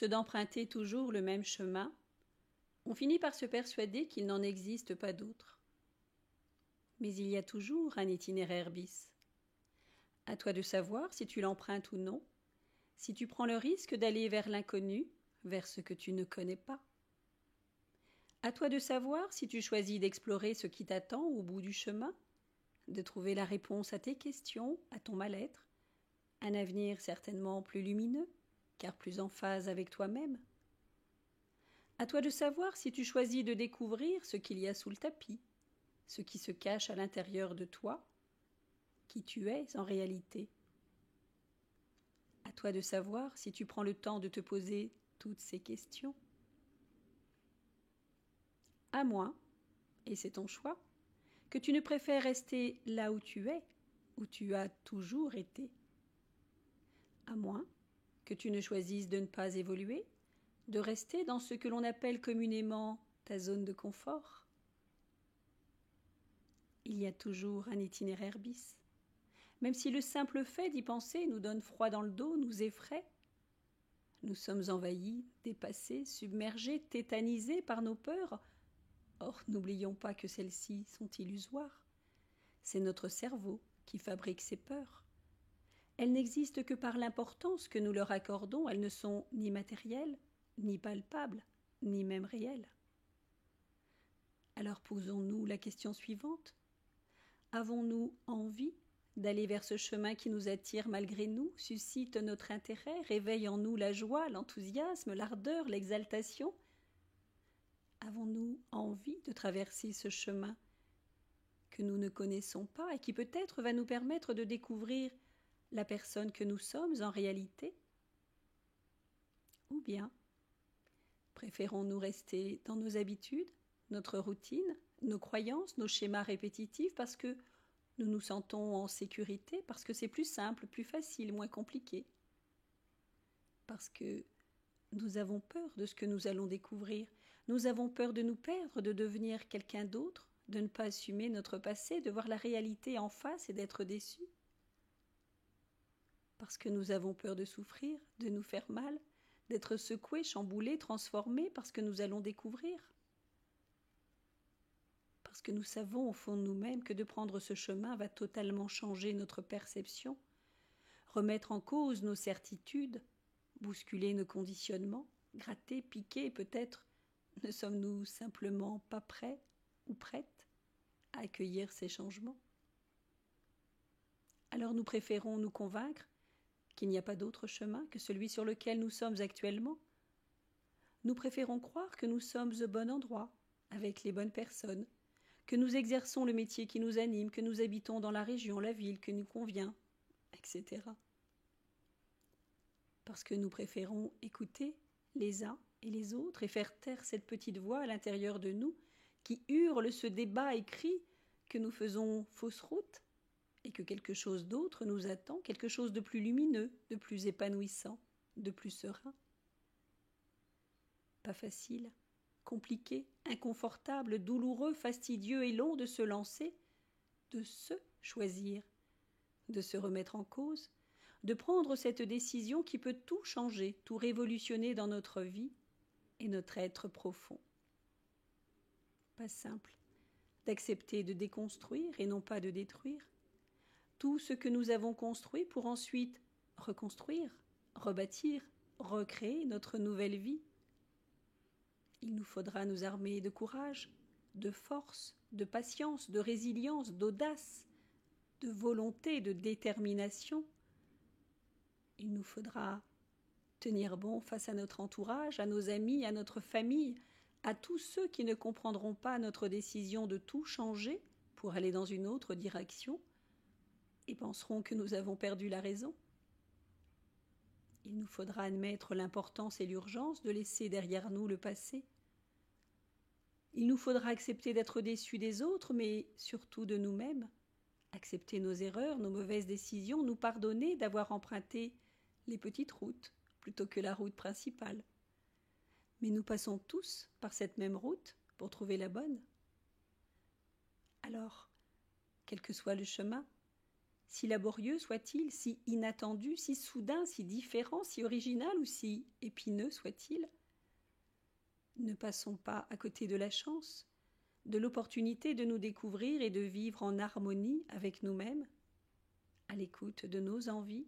force d'emprunter toujours le même chemin, on finit par se persuader qu'il n'en existe pas d'autre. Mais il y a toujours un itinéraire bis. À toi de savoir si tu l'empruntes ou non, si tu prends le risque d'aller vers l'inconnu, vers ce que tu ne connais pas. À toi de savoir si tu choisis d'explorer ce qui t'attend au bout du chemin, de trouver la réponse à tes questions, à ton mal-être, un avenir certainement plus lumineux, car plus en phase avec toi-même. À toi de savoir si tu choisis de découvrir ce qu'il y a sous le tapis, ce qui se cache à l'intérieur de toi, qui tu es en réalité. À toi de savoir si tu prends le temps de te poser toutes ces questions. À moins, et c'est ton choix, que tu ne préfères rester là où tu es, où tu as toujours été. À moins que tu ne choisisses de ne pas évoluer, de rester dans ce que l'on appelle communément ta zone de confort. Il y a toujours un itinéraire bis. Même si le simple fait d'y penser nous donne froid dans le dos, nous effraie, nous sommes envahis, dépassés, submergés, tétanisés par nos peurs. Or, n'oublions pas que celles-ci sont illusoires. C'est notre cerveau qui fabrique ces peurs. Elles n'existent que par l'importance que nous leur accordons, elles ne sont ni matérielles, ni palpables, ni même réelles. Alors posons-nous la question suivante. Avons-nous envie d'aller vers ce chemin qui nous attire malgré nous, suscite notre intérêt, réveille en nous la joie, l'enthousiasme, l'ardeur, l'exaltation? Avons-nous envie de traverser ce chemin que nous ne connaissons pas et qui peut-être va nous permettre de découvrir la personne que nous sommes en réalité? Ou bien préférons-nous rester dans nos habitudes, notre routine, nos croyances, nos schémas répétitifs parce que nous nous sentons en sécurité, parce que c'est plus simple, plus facile, moins compliqué? Parce que nous avons peur de ce que nous allons découvrir. Nous avons peur de nous perdre, de devenir quelqu'un d'autre, de ne pas assumer notre passé, de voir la réalité en face et d'être déçus. Parce que nous avons peur de souffrir, de nous faire mal, d'être secoués, chamboulés, transformés, parce que nous allons découvrir. Parce que nous savons au fond de nous-mêmes que de prendre ce chemin va totalement changer notre perception, remettre en cause nos certitudes, bousculer nos conditionnements, gratter, piquer, et peut-être ne sommes-nous simplement pas prêts ou prêtes à accueillir ces changements. Alors nous préférons nous convaincre qu'il n'y a pas d'autre chemin que celui sur lequel nous sommes actuellement. Nous préférons croire que nous sommes au bon endroit, avec les bonnes personnes, que nous exerçons le métier qui nous anime, que nous habitons dans la région, la ville qui nous convient, etc. Parce que nous préférons écouter les uns et les autres et faire taire cette petite voix à l'intérieur de nous qui hurle, se débat et crie que nous faisons fausse route et que quelque chose d'autre nous attend, quelque chose de plus lumineux, de plus épanouissant, de plus serein. Pas facile, compliqué, inconfortable, douloureux, fastidieux et long de se lancer, de se choisir, de se remettre en cause, de prendre cette décision qui peut tout changer, tout révolutionner dans notre vie et notre être profond. Pas simple d'accepter de déconstruire et non pas de détruire tout ce que nous avons construit pour ensuite reconstruire, rebâtir, recréer notre nouvelle vie. Il nous faudra nous armer de courage, de force, de patience, de résilience, d'audace, de volonté, de détermination. Il nous faudra tenir bon face à notre entourage, à nos amis, à notre famille, à tous ceux qui ne comprendront pas notre décision de tout changer pour aller dans une autre direction et penseront que nous avons perdu la raison. Il nous faudra admettre l'importance et l'urgence de laisser derrière nous le passé. Il nous faudra accepter d'être déçus des autres, mais surtout de nous-mêmes, accepter nos erreurs, nos mauvaises décisions, nous pardonner d'avoir emprunté les petites routes plutôt que la route principale. Mais nous passons tous par cette même route pour trouver la bonne. Alors, quel que soit le chemin, si laborieux soit-il, si inattendu, si soudain, si différent, si original ou si épineux soit-il, ne passons pas à côté de la chance, de l'opportunité de nous découvrir et de vivre en harmonie avec nous-mêmes, à l'écoute de nos envies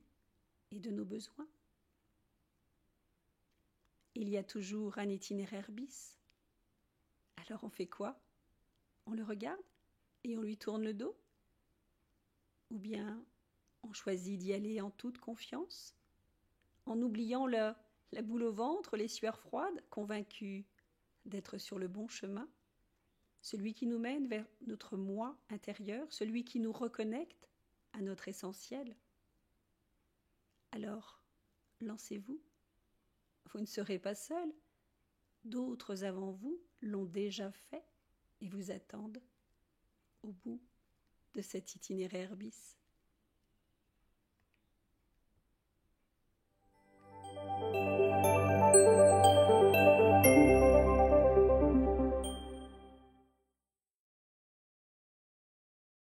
et de nos besoins. Il y a toujours un itinéraire bis. Alors on fait quoi? On le regarde et on lui tourne le dos? Ou bien on choisit d'y aller en toute confiance, en oubliant la boule au ventre, les sueurs froides, convaincus d'être sur le bon chemin, celui qui nous mène vers notre moi intérieur, celui qui nous reconnecte à notre essentiel. Alors, lancez-vous. Vous ne serez pas seul. D'autres avant vous l'ont déjà fait et vous attendent au bout de cet itinéraire bis.